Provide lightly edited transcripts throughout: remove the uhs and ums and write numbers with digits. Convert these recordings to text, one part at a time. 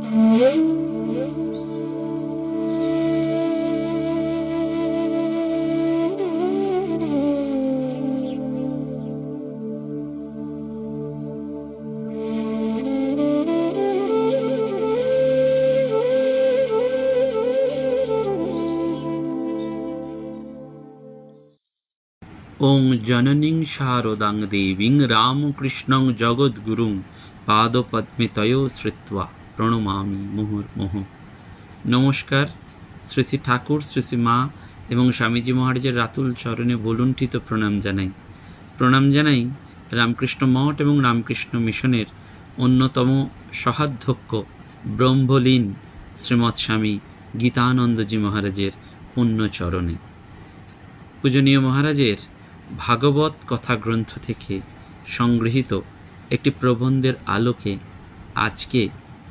ওং জননীং শারদাং দেবীং রামকৃষ্ণং জগদ্গুরুং পাদপদ্মে তয়ো শ্রিত্বা প্রণমামি মুহুর্মুহ। নমস্কার। শ্রী শ্রী ঠাকুর, শ্রী শ্রী মা এবং স্বামীজি মহারাজের রাতুল চরণে বলুণ্ঠিত প্রণাম জানাই। প্রণাম জানাই রামকৃষ্ণ মঠ এবং রামকৃষ্ণ মিশনের অন্যতম সহাধ্যক্ষ ব্রহ্মলীন শ্রীমৎ স্বামী গীতানন্দজি মহারাজের পুণ্যচরণে। পূজনীয় মহারাজের ভাগবত কথা গ্রন্থ থেকে সংগৃহীত একটি প্রবন্ধের আলোকে আজকে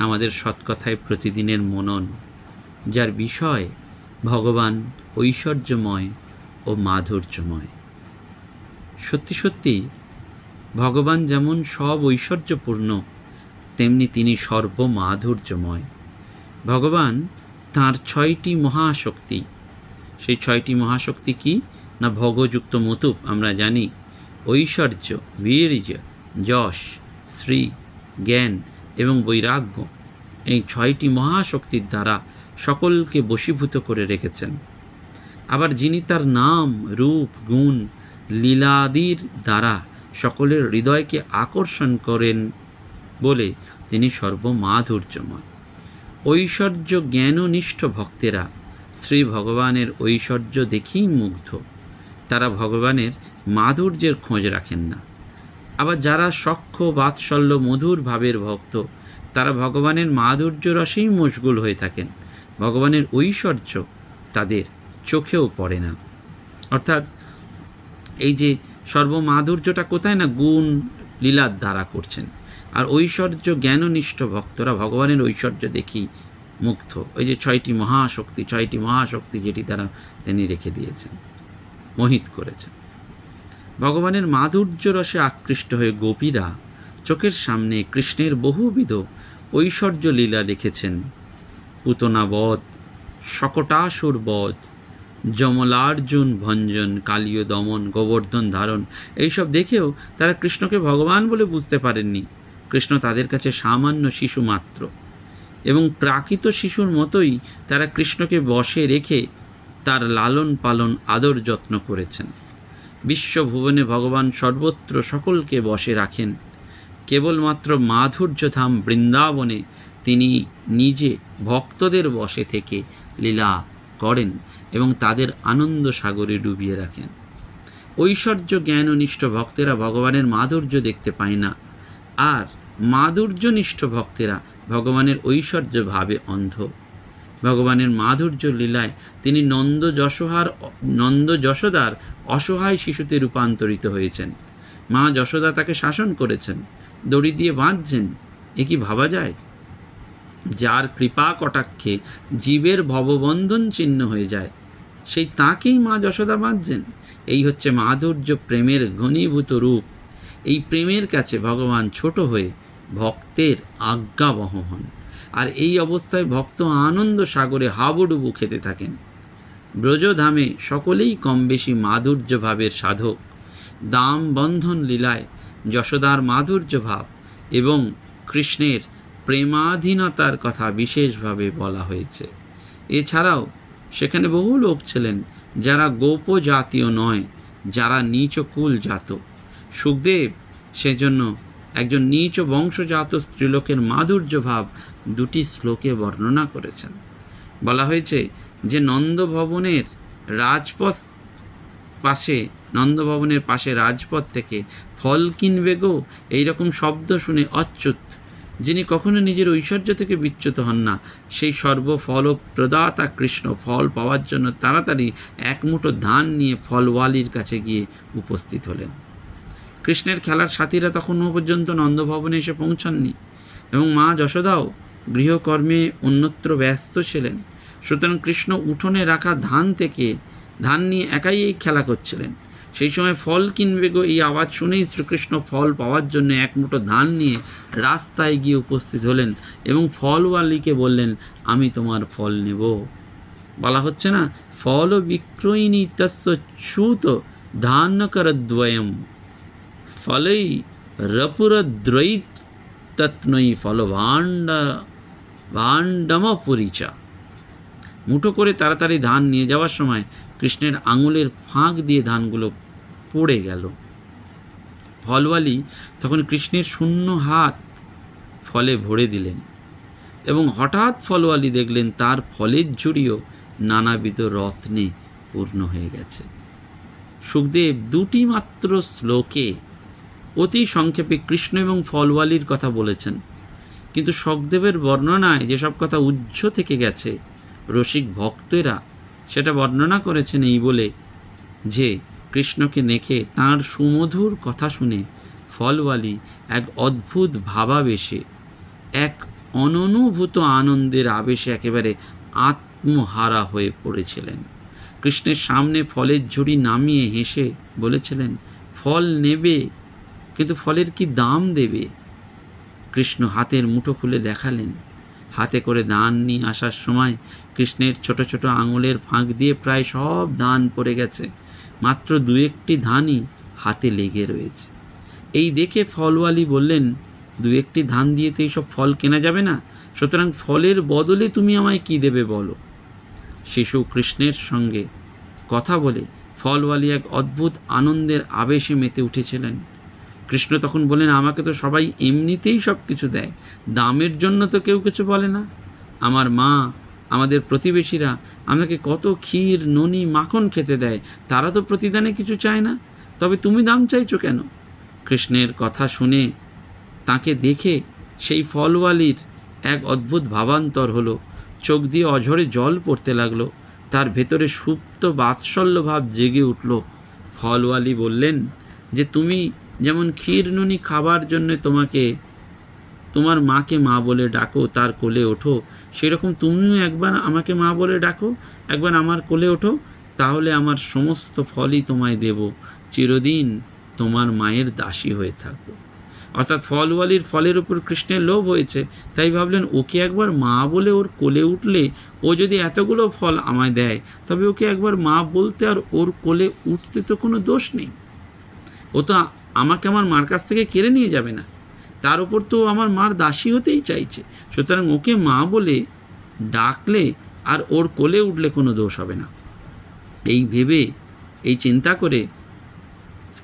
আমাদের সৎকথায় প্রতিদিনের মনন, যার বিষয় ভগবান ঐশ্বর্যময় ও মাধুর্যময়। সত্যি সত্যি ভগবান যেমন সব ঐশ্বর্যপূর্ণ, তেমনি তিনি সর্বমাধুর্যময়। ভগবান তাঁর 6টি মহাশক্তি, সেই 6টি মহাশক্তি কি না ভোগযুক্ত মতুপ আমরা জানি, ঐশ্বর্য, বীর্য, যশ, শ্রী, জ্ঞান এবং বৈরাগ্য, এই 6টি মহাশক্তির দ্বারা সকলকে বশীভূত করে রেখেছেন। আবার যিনি তার নাম, রূপ, গুণ, লীলাদির দ্বারা সকলের হৃদয়কে আকর্ষণ করেন বলে তিনি সর্বমাধুর্যময়। ঐশ্বর্য জ্ঞাননিষ্ঠ ভক্তেরা শ্রী ভগবানের ঐশ্বর্য দেখেই মুগ্ধ, তারা ভগবানের মাধুর্যের খোঁজ রাখেন না। আবার যারা সখ্য, বাৎসল্য, মধুর ভাবের ভক্ত, তারা ভগবানের মাধুর্য রসেই মশগুল হয়ে থাকেন, ভগবানের ঐশ্বর্য তাদের চোখেও পড়ে না। অর্থাৎ এই যে সর্বমাধুর্যটা কোথায় না গুণ লীলার দ্বারা করছেন, আর ঐশ্বর্য জ্ঞাননিষ্ঠ ভক্তরা ভগবানের ঐশ্বর্য দেখি মুগ্ধ। ওই যে 6টি মহাশক্তি যেটি দ্বারা তিনি রেখে দিয়েছেন, মোহিত করেছেন। ভগবানের মাধুর্য রসে আকৃষ্ট হয়ে গোপীরা চোখের সামনে কৃষ্ণের বহুবিধ ঐশ্বর্য লীলা দেখেছেন। পুতনাবধ, শকটাসুর বধ, যমলার্জুন ভঞ্জন, কালীয় দমন, গোবর্ধন ধারণ, এইসব দেখেও তারা কৃষ্ণকে ভগবান বলে বুঝতে পারেননি। কৃষ্ণ তাদের কাছে সামান্য শিশু মাত্র, এবং প্রাকৃত শিশুর মতোই তারা কৃষ্ণকে বশে রেখে তার লালন পালন, আদর যত্ন করেছেন। বিশ্বভুবনে ভগবান সর্বত্র সকলকে বশে রাখেন। কেবলমাত্র মাধুর্যধাম বৃন্দাবনে তিনি নিজে ভক্তদের বশে থেকে লীলা করেন এবং তাদের আনন্দ সাগরে ডুবিয়ে রাখেন। ঐশ্বর্য জ্ঞাননিষ্ঠ ভক্তেরা ভগবানের মাধুর্য দেখতে পায় না, আর মাধুর্যনিষ্ঠ ভক্তেরা ভগবানের ঐশ্বর্য ভাবে অন্ধ। ভগবানের মাধুর্য লীলায় তিনি নন্দ যশোদার অসহায় শিশুতে রূপান্তরিত হয়েছেন। মা যশোদা তাকে শাসন করেছেন, দড়ি দিয়ে বাঁধছেন। এ কি ভাবা যায়? যার কৃপা কটাক্ষে জীবের ভববন্ধন ছিন্ন হয়ে যায়, সেই তাকেই মা যশোদা বাঁধছেন। এই হচ্ছে মাধুর্য প্রেমের ঘনীভূত রূপ। এই প্রেমের কাছে ভগবান ছোট হয়ে ভক্তের আজ্ঞাবহ হন, আর এই অবস্থায় ভক্ত আনন্দ সাগরে হাবুডুবু খেতে থাকেন। ব্রজধামে সকলেই কম বেশি মাধুর্য ভাবের সাধক। দাম বন্ধন লীলায় যশোদার মাধুর্য ভাব এবং কৃষ্ণের প্রেমাধীনতার কথা বিশেষভাবে বলা হয়েছে। এছাড়াও সেখানে বহু লোক ছিলেন যারা গোপ জাতীয় নয়, যারা নীচ কুল জাত। সুখদেব সেজন্য একজন নীচ বংশজাত স্ত্রীলোকের মাধুর্য ভাব 2টি শ্লোকে বর্ণনা করেছেন। বলা হয়েছে যে নন্দভবনের পাশে রাজপথ থেকে ফল কিনবে গো, এইরকম শব্দ শুনে অচ্যুত, যিনি কখনো নিজের ঐশ্বর্য থেকে বিচ্যুত হন না, সেই সর্বফল প্রদাতা কৃষ্ণ ফল পাওয়ার জন্য তাড়াতাড়ি এক মুঠো ধান নিয়ে ফলওয়ালির কাছে গিয়ে উপস্থিত হলেন। কৃষ্ণের খেলার সাথীরা তখনও পর্যন্ত নন্দভবনে এসে পৌঁছাননি, এবং মা যশোদাও গৃহকর্মে অন্যত্র ব্যস্ত ছিলেন। সুতরাং কৃষ্ণ উঠোনে রাখা ধান নিয়ে একাই এই খেলা করছিলেন। সেই সময় ফল কিনবে গো, এই আওয়াজ শুনেই শ্রীকৃষ্ণ ফল পাওয়ার জন্য এক মুঠো ধান নিয়ে রাস্তায় গিয়ে উপস্থিত হলেন এবং ফলওয়ালিকে বললেন, আমি তোমার ফল নেব। বলা হচ্ছে না, ফল বিক্রয়িনী তস্য চ্যুত ধান্যকরদ্বয়ম ফলই রপুরদ্রৈত তৎনৈ ফল ভাণ্ডমপরিচা। মুঠো করে তাড়াতাড়ি ধান নিয়ে যাওয়ার সময় কৃষ্ণের আঙুলের ফাঁক দিয়ে ধানগুলো পড়ে গেল। ফলওয়ালি তখন কৃষ্ণের শূন্য হাত ফলে ভরে দিলেন এবং হঠাৎ ফলওয়ালি দেখলেন তার ফলের ঝুড়িও নানাবিধ রত্নে পূর্ণ হয়ে গেছে। সুখদেব দুটি মাত্র শ্লোকে অতি সংক্ষেপে কৃষ্ণ এবং ফলওয়ালির কথা বলেছেন, কিন্তু সুখদেবের বর্ণনায় যেসব কথা উজ্জ্ব থেকে গেছে, রসিক ভক্তেরা সেটা বর্ণনা করেছেন এই বলে যে কৃষ্ণকে দেখে তাঁর সুমধুর কথা শুনে ফলওয়ালি এক অদ্ভুত ভাবাবেশে, এক অননুভূত আনন্দের আবেশে একেবারে আত্মহারা হয়ে পড়েছিলেন। কৃষ্ণের সামনে ফলের ঝুড়ি নামিয়ে হেসে বলেছিলেন, ফল নেবে, কিন্তু ফলের কি দাম দেবে? কৃষ্ণ হাতের মুঠো খুলে দেখালেন। হাতে করে ধান নিয়ে আসার সময় কৃষ্ণের ছোট ছোট আঙুলের ফাঁক দিয়ে প্রায় সব ধান পড়ে গেছে, মাত্র দু একটি ধানই হাতে লেগে রয়েছে। এই দেখে ফলওয়ালি বললেন, দু একটি ধান দিয়ে তো এইসব ফল কেনা যাবে না, সুতরাং ফলের বদলে তুমি আমায় কি দেবে বলো। শিশু কৃষ্ণের সঙ্গে কথা বলে ফলওয়ালি এক অদ্ভুত আনন্দের আবেশে মেতে উঠেছিলেন। কৃষ্ণ তখন বলেন, আমাকে তো সবাই এমনিতেই সব কিছু দেয়, দামের জন্য তো কেউ কিছু বলে না। আমার মা, আমাদের প্রতিবেশীরা আমাকে কত ক্ষীর, ননি, মাখন খেতে দেয়, তারা তো প্রতিদানে কিছু চায় না, তবে তুমি দাম চাইছো কেন? কৃষ্ণের কথা শুনে তাকে দেখে সেই ফলওয়ালির এক অদ্ভুত ভাবান্তর হলো, চোখ দিয়ে অঝরে জল পড়তে লাগলো, তার ভেতরে সুপ্ত বাৎসল্য ভাব জেগে উঠল। ফলওয়ালি বললেন যে, তুমি যেমন ক্ষীর নুনি খাবার জন্য তোমার মাকে মা বলে ডাকো, তার কোলে ওঠো, সেরকম তুমিও একবার আমাকে মা বলে ডাকো, একবার আমার কোলে ওঠো, তাহলে আমার সমস্ত ফলই তোমায় দেব, চিরদিন তোমার মায়ের দাসী হয়ে থাকবো। অর্থাৎ ফলওয়ালির ফলের উপর কৃষ্ণের লোভ হয়েছে, তাই ভাবলেন ওকে একবার মা বলে ওর কোলে উঠলে, ও যদি এতগুলো ফল আমায় দেয়, তবে ওকে একবার মা বলতে আর ওর কোলে উঠতে তো কোনো দোষ নেই। ও তো আমাকে আমার মার কাছ থেকে কেড়ে নিয়ে যাবে না, তার উপর তো আমার মার দাসী হতেই চাইছে, সুতরাং ওকে মা বলে ডাকলে আর ওর কোলে উঠলে কোনো দোষ হবে না। এই ভেবে, এই চিন্তা করে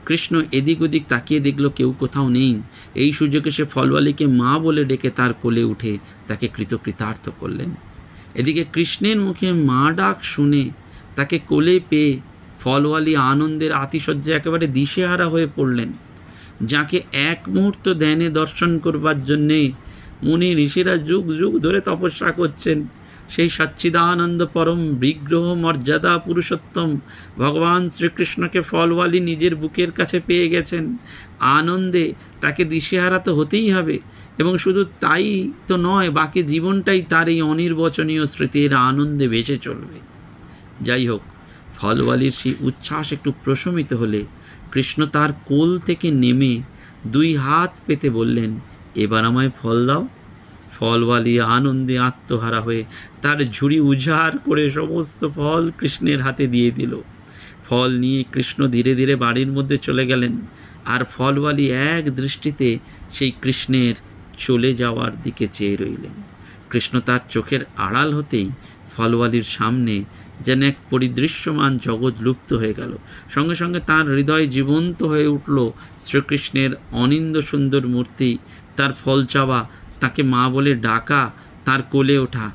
কৃষ্ণ এদিক ওদিক তাকিয়ে দেখল কেউ কোথাও নেই। এই সুযোগে সে ফলওয়ালিকে মা বলে ডেকে তার কোলে উঠে তাকে কৃতকৃতার্থ করলেন। এদিকে কৃষ্ণের মুখে মা ডাক শুনে তাকে কোলে পেয়ে ফলওয়ালি আনন্দের আতিশয্যে একেবারে দিশেহারা হয়ে পড়লেন। যাকে এক মুহূর্ত ধ্যানে দর্শন করবার জন্যে মুনি ঋষিরা যুগ যুগ ধরে তপস্যা করছেন, সেই সচ্চিদানন্দ পরম বিগ্রহ মর্যাদা পুরুষোত্তম ভগবান শ্রীকৃষ্ণকে ফলওয়ালি নিজের বুকের কাছে পেয়ে গেছেন। আনন্দে তাকে দিশেহারা তো হতেই হবে, এবং শুধু তাই তো নয়, বাকি জীবনটাই তার এই অনির্বচনীয় স্মৃতির আনন্দে ভেসে চলবে। যাই হোক, ফলওয়ালির সেই উচ্ছ্বাস একটু প্রশমিত হলে কৃষ্ণ তার কোল থেকে নেমে দুই হাত পেতে বললেন, এবার আমায় ফল দাও। ফলওয়ালি আনন্দে আত্মহারা হয়ে তার ঝুড়ি উজাড় করে সমস্ত ফল কৃষ্ণের হাতে দিয়ে দিল। ফল নিয়ে কৃষ্ণ ধীরে ধীরে বাড়ির মধ্যে চলে গেলেন, আর ফলওয়ালি এক দৃষ্টিতে সেই কৃষ্ণের চলে যাওয়ার দিকে চেয়ে রইলেন। কৃষ্ণ তার চোখের আড়াল হতেই ফলওয়ালির সামনে যেন এক পরিদৃশ্যমান জগৎ লুপ্ত হয়ে গেল। সঙ্গে সঙ্গে তার হৃদয় জীবন্ত হয়ে উঠল শ্রীকৃষ্ণের অনিন্দ সুন্দর মূর্তি, তার ফল চাওয়া, তাকে মা বলে ডাকা, তার কোলে ওঠা,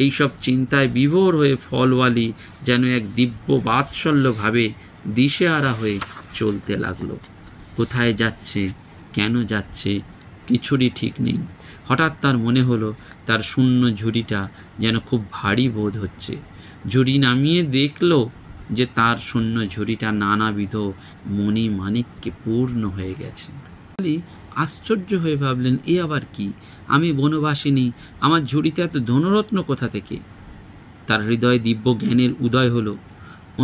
এইসব চিন্তায় বিভোর হয়ে ফলওয়ালি যেন এক দিব্য বাৎসল্যভাবে দিশেহারা হয়ে চলতে লাগলো। কোথায় যাচ্ছে, কেন যাচ্ছে, কিছুরই ঠিক নেই। হঠাৎ তার মনে হলো তার শূন্য ঝুড়িটা যেন খুব ভারী বোধ হচ্ছে। ঝুড়ি নামিয়ে দেখল যে তার শূন্য ঝুড়িটা নানাবিধ মণি মাণিক্যে পূর্ণ হয়ে গেছে। আশ্চর্য হয়ে ভাবলেন, এ আবার কি? আমি বনবাসিনী, আমার ঝুড়িতে এত ধনরত্ন কোথা থেকে? তার হৃদয়ে দিব্য জ্ঞানের উদয় হলো।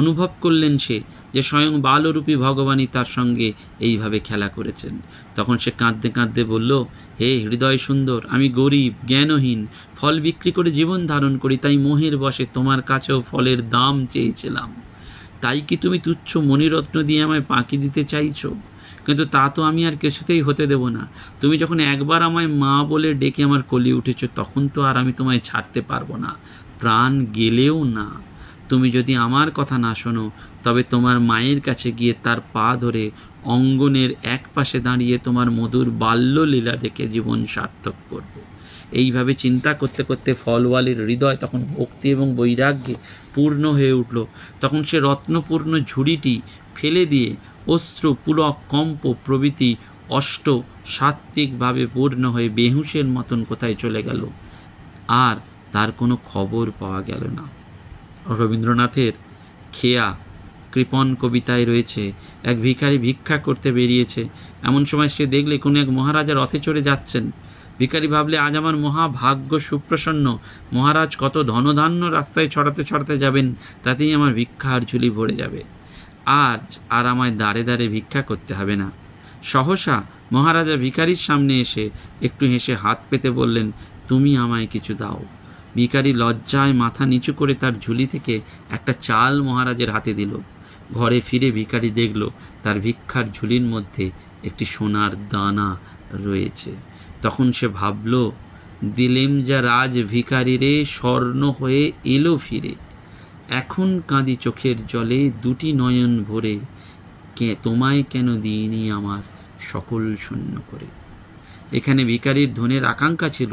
অনুভব করলেন সে যে স্বয়ং বালরূপী ভগবানই তার সঙ্গে এইভাবে খেলা করেছেন। তখন সে কাঁদতে কাঁদতে বলল, হে হৃদয় সুন্দর, আমি গরিব, জ্ঞানহীন, ফল বিক্রি করে জীবন ধারণ করি, তাই মোহের বশে তোমার কাছেও ফলের দাম চেয়েছিলাম। তাই কি তুমি তুচ্ছ মণিরত্ন দিয়ে আমায় ফাঁকি দিতে চাইছো? কিন্তু তা তো আমি আর কিছুতেই হতে দেব না। তুমি যখন একবার আমায় মা বলে ডেকে আমার কোলে উঠেছ, তখন তো আর আমি তোমায় ছাড়তে পারবো না, প্রাণ গেলেও না। তুমি যদি আমার কথা না শোনো, তবে তোমার মায়ের কাছে গিয়ে তার পা ধরে অঙ্গনের এক পাশে দাঁড়িয়ে তোমার মধুর বাল্যলীলা দেখে জীবন সার্থক করব। এইভাবে চিন্তা করতে করতে ফলওয়ালির হৃদয় তখন ভক্তি এবং বৈরাগ্যে পূর্ণ হয়ে উঠল। তখন সে রত্নপূর্ণ ঝুড়িটি ফেলে দিয়ে অশ্রু, পুলক, কম্প প্রভৃতি অষ্ট সাত্ত্বিকভাবে পূর্ণ হয়ে বেহুশের মতন কোথায় চলে গেল, আর তার কোনো খবর পাওয়া গেল না। রবীন্দ্রনাথের খেয়া কৃপণ কবিতায় রয়েছে, এক ভিখারি ভিক্ষা করতে বেরিয়েছে। এমন সময় সে দেখলে কোনো এক মহারাজা রথে চড়ে যাচ্ছেন। ভিখারি ভাবলে, আজ আমার মহাভাগ্য সুপ্রসন্ন, মহারাজ কত ধনধান্য রাস্তায় ছড়াতে ছড়াতে যাবেন, তাতেই আমার ভিক্ষার ঝুলি ভরে যাবে। আজ আর আমায় দাঁড়ে দাঁড়ে ভিক্ষা করতে হবে না। সহসা মহারাজা ভিখারির সামনে এসে একটু হেসে হাত পেতে বললেন, তুমি আমায় কিছু দাও। ভিখারি লজ্জায় মাথা নিচু করে তার ঝুলি থেকে একটা চাল মহারাজের হাতে দিল। ঘরে ফিরে ভিখারি দেখল তার ভিক্ষার ঝুলির মধ্যে একটি সোনার দানা রয়েছে। তখন সে ভাবল, দিলেম যা রাজ ভিখারি রে, স্বর্ণ হয়ে এলো ফিরে। এখন কাঁদি চোখের জলে, দুটি নয়ন ভরে, তোমায় কেন দিইনি আমার সকল শূন্য করে। এখানে ভিখারির ধনের আকাঙ্ক্ষা ছিল,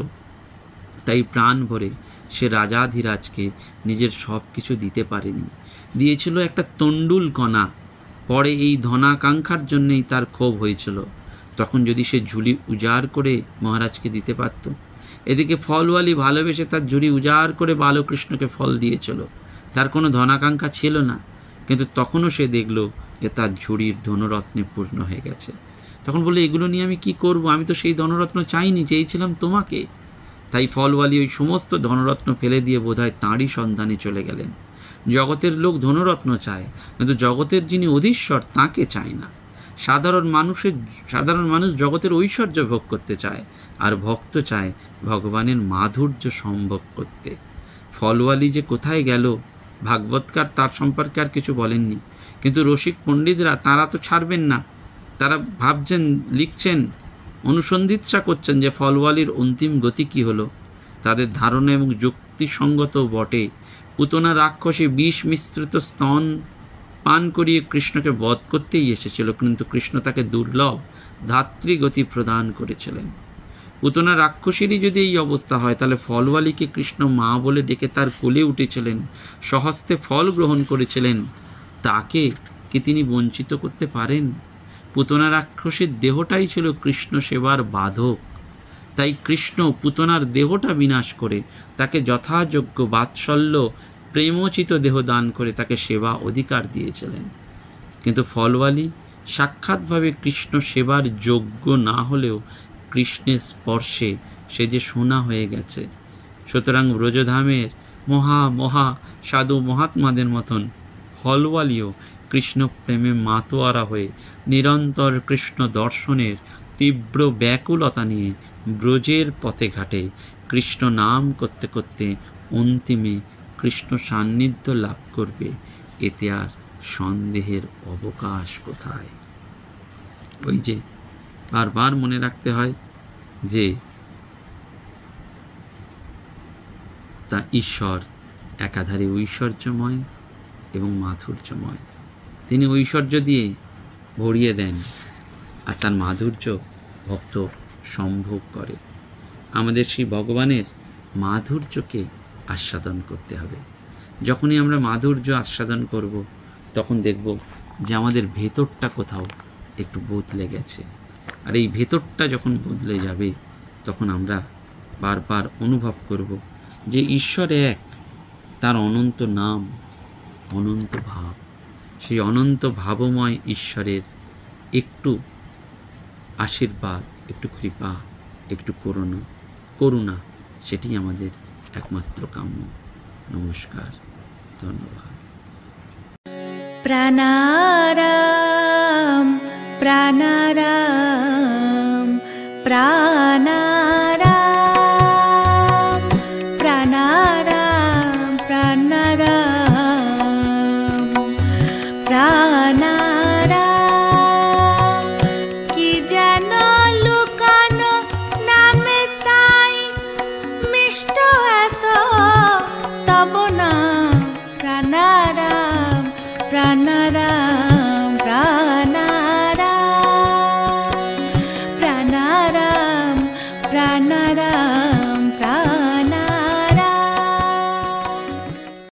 তাই প্রাণ ভরে সে রাজাধিরাজকে নিজের সব কিছু দিতে পারেনি, দিয়েছিল একটা তণ্ডুল কণা। পরে এই ধনাকাঙ্ক্ষার জন্যেই তার ক্ষোভ হয়েছিল। তখন যদি সে ঝুলি উজাড় করে মহারাজকে দিতে পারত। এদিকে ফলওয়ালি ভালোবেসে তার ঝুড়ি উজাড় করে বালকৃষ্ণকে ফল দিয়েছিল। তার কোনো ধনাকাঙ্ক্ষা ছিল না, কিন্তু তখনও সে দেখল যে তার ঝুড়ির ধনরত্নে পূর্ণ হয়ে গেছে। তখন বললে, এগুলো নিয়ে আমি কি করব? আমি তো সেই ধনরত্ন চাইনি, চেয়েছিলাম তোমাকে। তাই ফলওয়ালি ওই সমস্ত ধনরত্ন ফেলে দিয়ে বোধহয় তাঁরই সন্ধানে চলে গেলেন। জগতের লোক ধনরত্ন চায়, কিন্তু জগতের যিনি অধীশ্বর তাঁকে চায় না। সাধারণ মানুষ জগতের ঐশ্বর্য ভোগ করতে চায়, আর ভক্ত চায় ভগবানের মাধুর্য সম্ভোগ করতে। ফলওয়ালি যে কোথায় গেল, ভাগবতকার তার সম্পর্কে আর কিছু বলেননি, কিন্তু রসিক পণ্ডিতরা তারা তো ছাড়বেন না। তারা ভাবছেন, লিখছেন, অনুসন্ধিৎসা করছেন যে ফলওয়ালির অন্তিম গতি কী হলো। তাদের ধারণা এবং যুক্তিসঙ্গত বটে। পুতনা রাক্ষসী বিষ মিশ্রিত স্তন পান করিয়ে কৃষ্ণকে বধ করতেই এসেছিল, কিন্তু কৃষ্ণ তাকে দুর্লভ ধাত্রীগতি প্রদান করেছিলেন। পুতনা রাক্ষসীরই যদি এই অবস্থা হয়, তাহলে ফলওয়ালিকে কৃষ্ণ মা বলে ডেকে তার কোলে উঠেছিলেন, স্বহস্তে ফল গ্রহণ করেছিলেন, তাকে কি তিনি বঞ্চিত করতে পারেন? পুতনা রাক্ষসীর দেহটাই ছিল কৃষ্ণ সেবার বাধক। তাই কৃষ্ণ পুতনার দেহটা বিনাশ করে তাকে যথাযোগ্য বাৎসল্য প্রেমোচিত দেহ দান করে তাকে সেবা অধিকার দিয়েছিলেন। কিন্তু ফলওয়ালি সাক্ষাৎভাবে কৃষ্ণ সেবার যোগ্য না হলেও কৃষ্ণের স্পর্শে সে যে সোনা হয়ে গেছে। সুতরাং ব্রজধামের মহা সাধু মহাত্মাদের মতন ফলওয়ালিও কৃষ্ণ প্রেমে মাতোয়ারা হয়ে নিরন্তর কৃষ্ণ দর্শনের তীব্র ব্যাকুলতা নিয়ে ব্রজের পথে ঘাটে কৃষ্ণ নাম করতে করতে অন্তিমে কৃষ্ণ সান্নিধ্য লাভ করবে। এতে আর সন্দেহের অবকাশ কোথায়? ওই যে বারবার মনে রাখতে হয় যে তা ঈশ্বর একাধারে ঐশ্বর্যময় এবং মাধুর্যময়। তিনি ঐশ্বর্য দিয়ে ভরিয়ে দেন, আর তার মাধুর্য ভক্ত সম্ভোগ করে। আমাদের সেই ভগবানের মাধুর্যকে আস্বাদন করতে হবে। যখনই আমরা মাধুর্য আস্বাদন করব, তখন দেখব যে আমাদের ভেতরটা কোথাও একটু বদলে গেছে। আর এই ভেতরটা যখন বদলে যাবে, তখন আমরা বারবার অনুভব করব যে ঈশ্বর এক, তার অনন্ত নাম, অনন্ত ভাব। সেই অনন্ত ভাবময় ঈশ্বরের একটু আশীর্বাদ, একটু কৃপা, একটু করুণা, সেটি আমাদের একমাত্র কাম্য। নমস্কার, ধন্যবাদ। प्राणाराम प्राणाराम प्राणाराम।